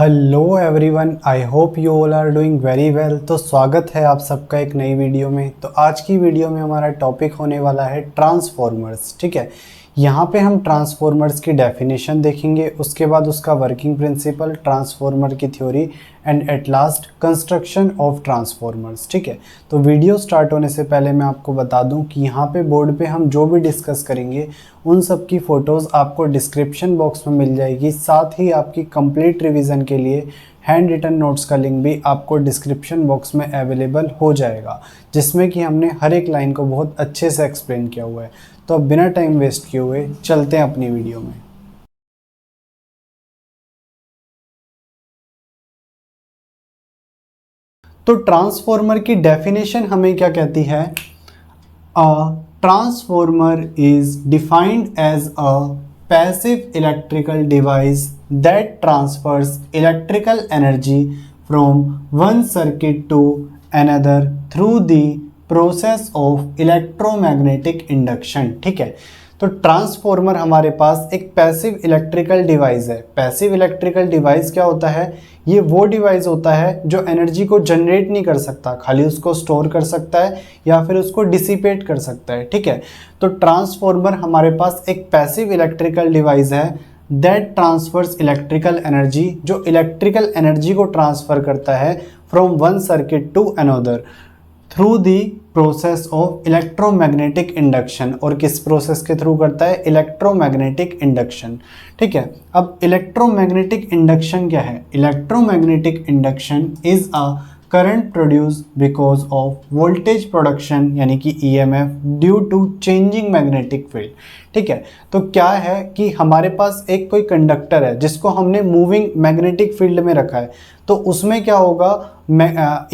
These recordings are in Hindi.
Hello everyone, I hope you all are doing very well. तो स्वागत है आप सबका एक नई वीडियो में। तो आज की वीडियो में हमारा टॉपिक होने वाला है ट्रांसफॉर्मर्स। ठीक है, यहाँ पे हम ट्रांसफॉर्मर्स की डेफिनेशन देखेंगे, उसके बाद उसका वर्किंग प्रिंसिपल, ट्रांसफॉर्मर की theory and at last construction of transformers. ठीक है, तो वीडियो स्टार्ट होने से पहले मैं आपको बता दूं कि यहाँ पे बोर्ड पे हम जो भी डिस्कस करेंगे उन सब की फ़ोटोज़ आपको डिस्क्रिप्शन बॉक्स में मिल जाएगी। साथ ही आपकी कंप्लीट रिवीजन के लिए हैंड रिटन नोट्स का लिंक भी आपको डिस्क्रिप्शन बॉक्स में अवेलेबल हो जाएगा, जिसमें कि हमने हर एक लाइन को बहुत अच्छे से एक्सप्लेन किया हुआ है। तो अब बिना टाइम वेस्ट किए हुए चलते हैं अपनी वीडियो में। तो ट्रांसफॉर्मर की डेफिनेशन हमें क्या कहती है? A transformer is defined as a passive electrical device that transfers electrical energy from one circuit to another through the process of electromagnetic induction. ठीक है, तो ट्रांसफॉर्मर हमारे पास एक पैसिव इलेक्ट्रिकल डिवाइस है। पैसिव इलेक्ट्रिकल डिवाइस क्या होता है? ये वो डिवाइस होता है जो एनर्जी को जनरेट नहीं कर सकता, खाली उसको स्टोर कर सकता है या फिर उसको डिसिपेट कर सकता है। ठीक है, तो ट्रांसफॉर्मर हमारे पास एक पैसिव इलेक्ट्रिकल डिवाइस है दैट ट्रांसफर्स इलेक्ट्रिकल एनर्जी, जो इलेक्ट्रिकल एनर्जी को ट्रांसफर करता है from one circuit to another through the process of electromagnetic induction. और किस प्रोसेस के थ्रू करता है? Electromagnetic induction. ठीक है, अब इलेक्ट्रोमैग्नेटिक इंडक्शन क्या है? Electromagnetic induction is a current produce because of voltage production यानी कि EMF due to changing magnetic field. ठीक है, तो क्या है कि हमारे पास एक कोई कंडक्टर है जिसको हमने मूविंग मैग्नेटिक फील्ड में रखा है, तो उसमें क्या होगा?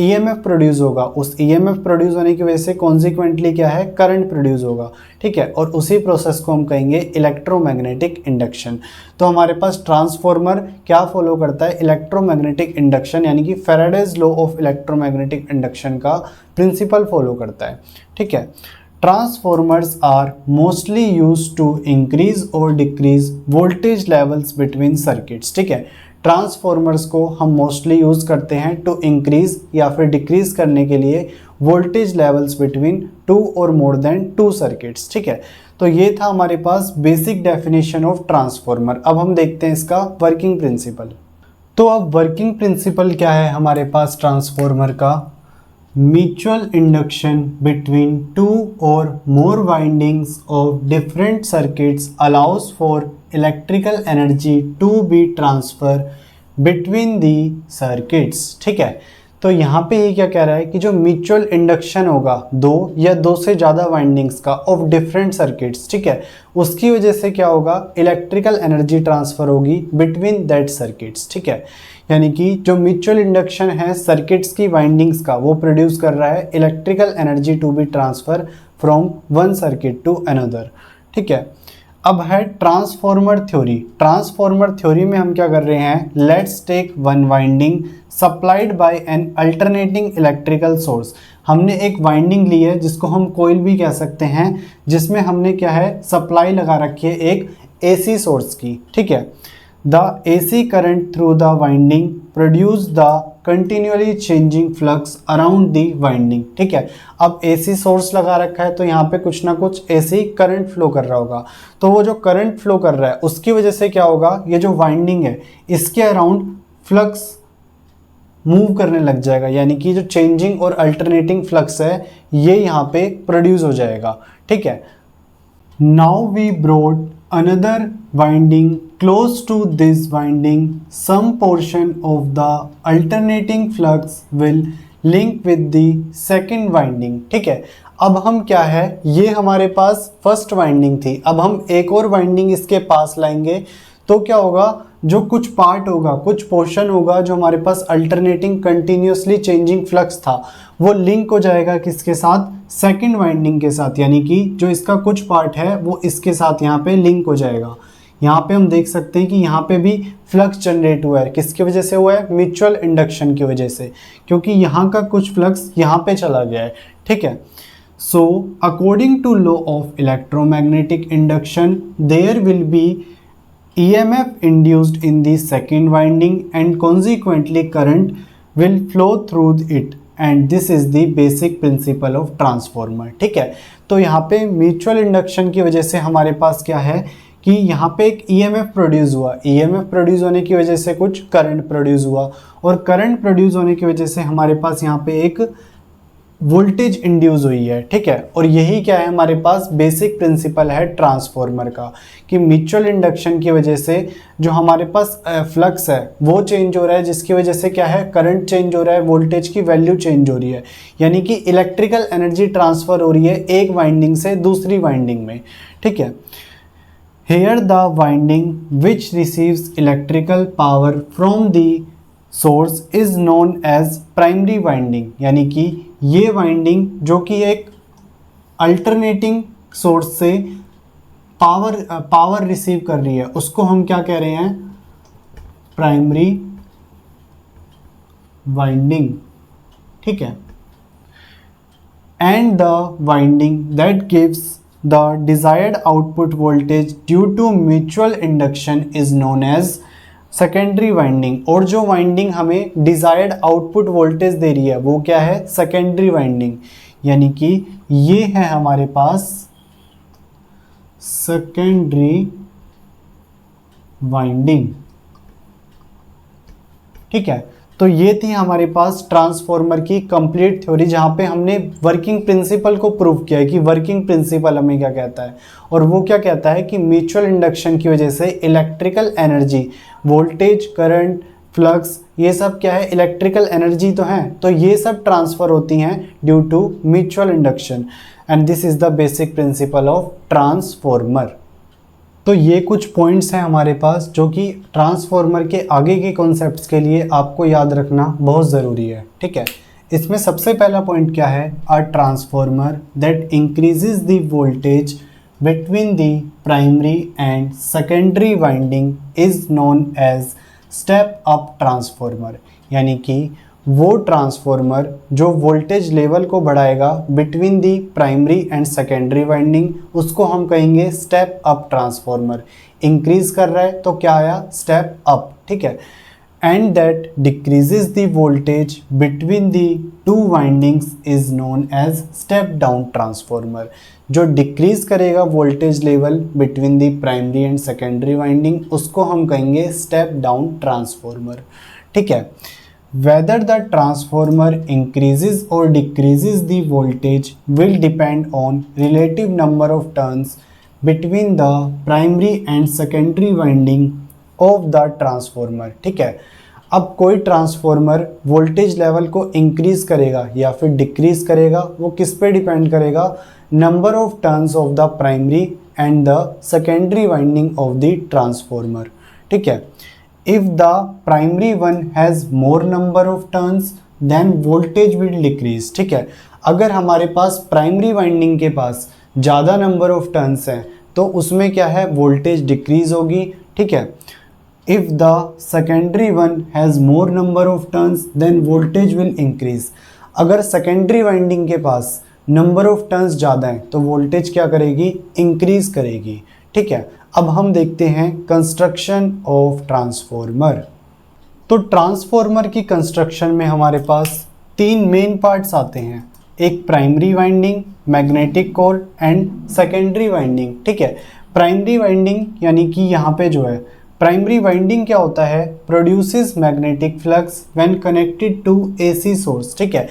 ईएमएफ प्रोड्यूस होगा। उस ईएमएफ प्रोड्यूस होने की वजह से कॉन्सिक्वेंटली क्या है? करंट प्रोड्यूस होगा। ठीक है, और उसी प्रोसेस को हम कहेंगे इलेक्ट्रोमैग्नेटिक इंडक्शन। तो हमारे पास ट्रांसफॉर्मर क्या फॉलो करता है? इलेक्ट्रोमैग्नेटिक इंडक्शन यानी कि Faraday's law of electromagnetic induction का प्रिंसिपल फॉलो करता है। ठीक है, transformers are mostly used to increase और decrease voltage levels between circuits. ठीक है, ट्रांसफॉर्मर्स को हम मोस्टली यूज़ करते हैं टू इंक्रीज या फिर डिक्रीज करने के लिए voltage levels between two or more than to circuits. ठीक है, तो ये था हमारे पास बेसिक डेफिनेशन ऑफ ट्रांसफॉर्मर। अब हम देखते हैं इसका वर्किंग प्रिंसिपल। तो अब वर्किंग प्रिंसिपल क्या है हमारे पास ट्रांसफॉर्मर का? Mutual induction between two or more windings of different circuits allows for electrical energy to be transfer between the circuits. ठीक है, तो यहाँ पे ये क्या कह रहा है कि जो म्यूचुअल इंडक्शन होगा दो या दो से ज़्यादा वाइंडिंग्स का ऑफ डिफरेंट सर्किट्स, ठीक है, उसकी वजह से क्या होगा? इलेक्ट्रिकल एनर्जी ट्रांसफर होगी बिटवीन दैट सर्किट्स। ठीक है, यानी कि जो म्यूचुअल इंडक्शन है सर्किट्स की वाइंडिंग्स का, वो प्रोड्यूस कर रहा है electrical energy to be transfer from one circuit to another. ठीक है, अब है ट्रांसफॉर्मर थ्योरी। ट्रांसफॉर्मर थ्योरी में हम क्या कर रहे हैं? Let's take one winding supplied by an alternating electrical source. हमने एक वाइंडिंग ली है जिसको हम कोयल भी कह सकते हैं, जिसमें हमने क्या है? सप्लाई लगा रखी है एक एसी सोर्स की। ठीक है, the AC current through the winding produce the continually changing flux around the winding. ठीक है, अब एसी सोर्स लगा रखा है तो यहाँ पे कुछ ना कुछ एसी करंट फ्लो कर रहा होगा। तो वो जो करंट फ्लो कर रहा है उसकी वजह से क्या होगा? ये जो वाइंडिंग है इसके अराउंड फ्लक्स मूव करने लग जाएगा, यानी कि जो चेंजिंग और अल्टरनेटिंग फ्लक्स है ये यहाँ पे प्रोड्यूस हो जाएगा। ठीक है, now we brought another winding close to this winding, some portion of the alternating flux will link with the second winding। ठीक है, अब हम क्या है? ये हमारे पास फर्स्ट वाइंडिंग थी, अब हम एक और वाइंडिंग इसके पास लाएंगे तो क्या होगा? जो कुछ पार्ट होगा, कुछ पोर्शन होगा जो हमारे पास अल्टरनेटिंग कंटिन्यूसली चेंजिंग फ्लक्स था, वो लिंक हो जाएगा किसके साथ? सेकंड वाइंडिंग के साथ, यानी कि जो इसका कुछ पार्ट है वो इसके साथ यहाँ पे लिंक हो जाएगा। यहाँ पे हम देख सकते हैं कि यहाँ पे भी फ्लक्स जनरेट हुआ है। किसकी वजह से हुआ है? म्यूचुअल इंडक्शन की वजह से, क्योंकि यहाँ का कुछ फ्लक्स यहाँ पे चला गया है। ठीक है, so according to law of electromagnetic induction there will be EMF induced in the second winding and consequently current will flow through it and this is the basic principle of transformer। ठीक है, तो यहाँ पे म्यूचुअल इंडक्शन की वजह से हमारे पास क्या है कि यहाँ पे एक EMF प्रोड्यूस हुआ, EMF प्रोड्यूस होने की वजह से कुछ करंट प्रोड्यूस हुआ और करंट प्रोड्यूस होने की वजह से हमारे पास यहाँ पे एक वोल्टेज इंड्यूस हुई है। ठीक है, और यही क्या है हमारे पास बेसिक प्रिंसिपल है ट्रांसफॉर्मर का कि म्यूचुअल इंडक्शन की वजह से जो हमारे पास फ्लक्स है वो चेंज हो रहा है, जिसकी वजह से क्या है करंट चेंज हो रहा है, वोल्टेज की वैल्यू चेंज हो रही है, यानी कि इलेक्ट्रिकल एनर्जी ट्रांसफ़र हो रही है एक वाइंडिंग से दूसरी वाइंडिंग में। ठीक है, here the winding which receives electrical power from the source is known as primary winding, यानी कि ये वाइंडिंग जो कि एक अल्टरनेटिंग सोर्स से पावर रिसीव कर रही है उसको हम क्या कह रहे हैं, प्राइमरी वाइंडिंग। ठीक है, and the winding that gives the desired output voltage due to mutual induction is known as secondary winding, और जो वाइंडिंग हमें डिजायर्ड आउटपुट वोल्टेज दे रही है वो क्या है, सेकेंडरी वाइंडिंग, यानी कि ये है हमारे पास सेकेंडरी वाइंडिंग। ठीक है, तो ये थी हमारे पास ट्रांसफॉर्मर की कंप्लीट थ्योरी जहाँ पे हमने वर्किंग प्रिंसिपल को प्रूव किया है कि वर्किंग प्रिंसिपल हमें क्या कहता है, और वो क्या कहता है कि म्यूचुअल इंडक्शन की वजह से electrical energy, voltage, current, flux, ये सब क्या है इलेक्ट्रिकल एनर्जी तो है, तो ये सब ट्रांसफ़र होती हैं due to mutual induction and this is the basic principle of transformer. तो ये कुछ पॉइंट्स हैं हमारे पास जो कि ट्रांसफॉर्मर के आगे के कॉन्सेप्ट्स के लिए आपको याद रखना बहुत ज़रूरी है। ठीक है, इसमें सबसे पहला पॉइंट क्या है, a transformer that increases the voltage between the primary and secondary winding is known as step up transformer, यानी कि वो ट्रांसफॉर्मर जो वोल्टेज लेवल को बढ़ाएगा between the primary and secondary winding उसको हम कहेंगे स्टेप अप ट्रांसफॉर्मर। इंक्रीज कर रहा है तो क्या आया, स्टेप अप। ठीक है, and that decreases the voltage between the two windings is known as step down transformer. जो डिक्रीज करेगा voltage level between the primary and secondary winding उसको हम कहेंगे स्टेप डाउन ट्रांसफॉर्मर। ठीक है, whether the transformer increases or decreases the voltage will depend on relative number of turns between the primary and secondary winding of the transformer। ठीक है, अब कोई ट्रांसफॉर्मर वोल्टेज लेवल को इंक्रीज करेगा या फिर डिक्रीज करेगा वो किस पे डिपेंड करेगा, number of turns of the primary and the secondary winding of the transformer. ठीक है, if the primary one has more number of turns then voltage will decrease। ठीक है, अगर हमारे पास प्राइमरी वाइंडिंग के पास ज़्यादा नंबर ऑफ टर्न्स हैं तो उसमें क्या है वोल्टेज डिक्रीज होगी। ठीक है, if the secondary one has more number of turns then voltage will increase। अगर सेकेंडरी वाइंडिंग के पास नंबर ऑफ टर्न्स ज़्यादा हैं तो वोल्टेज क्या करेगी, इंक्रीज करेगी। ठीक है, अब हम देखते हैं कंस्ट्रक्शन ऑफ ट्रांसफॉर्मर। तो ट्रांसफॉर्मर की कंस्ट्रक्शन में हमारे पास तीन मेन पार्ट्स आते हैं, एक primary winding, magnetic core and secondary winding. ठीक है, प्राइमरी वाइंडिंग यानी कि यहाँ पे जो है प्राइमरी वाइंडिंग क्या होता है, produces magnetic flux when connected to AC source. ठीक है,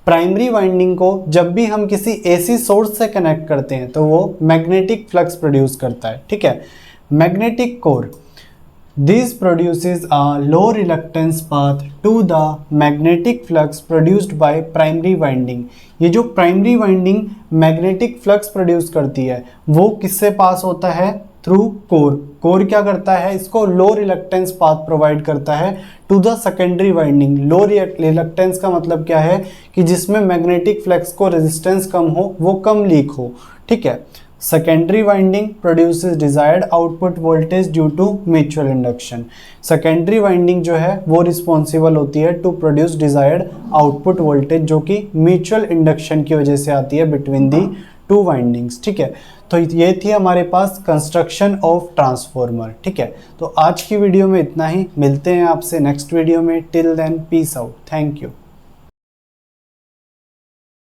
प्राइमरी वाइंडिंग को जब भी हम किसी एसी सोर्स से कनेक्ट करते हैं तो वो मैग्नेटिक फ्लक्स प्रोड्यूस करता है। ठीक है, magnetic core this produces a low reluctance path to the magnetic flux produced by primary winding. ये जो primary winding magnetic flux produce करती है वो किससे पास होता है, थ्रू कोर। कोर क्या करता है, इसको लो रिलक्टेंस पाथ प्रोवाइड करता है to the secondary winding. Low reluctance का मतलब क्या है कि जिसमें मैग्नेटिक फ्लक्स को रेजिस्टेंस कम हो, वो कम लीक हो। ठीक है, secondary winding produces desired output voltage due to mutual induction. Secondary winding जो है वो रिस्पॉन्सिबल होती है to produce desired output voltage जो कि म्यूचुअल इंडक्शन की वजह से आती है बिटवीन दी 2 वाइंडिंग्स, ठीक है। तो ये थी हमारे पास कंस्ट्रक्शन ऑफ ट्रांसफॉर्मर, ठीक है। तो आज की वीडियो में इतना ही, मिलते हैं आपसे नेक्स्ट वीडियो में। Till then peace out, thank you.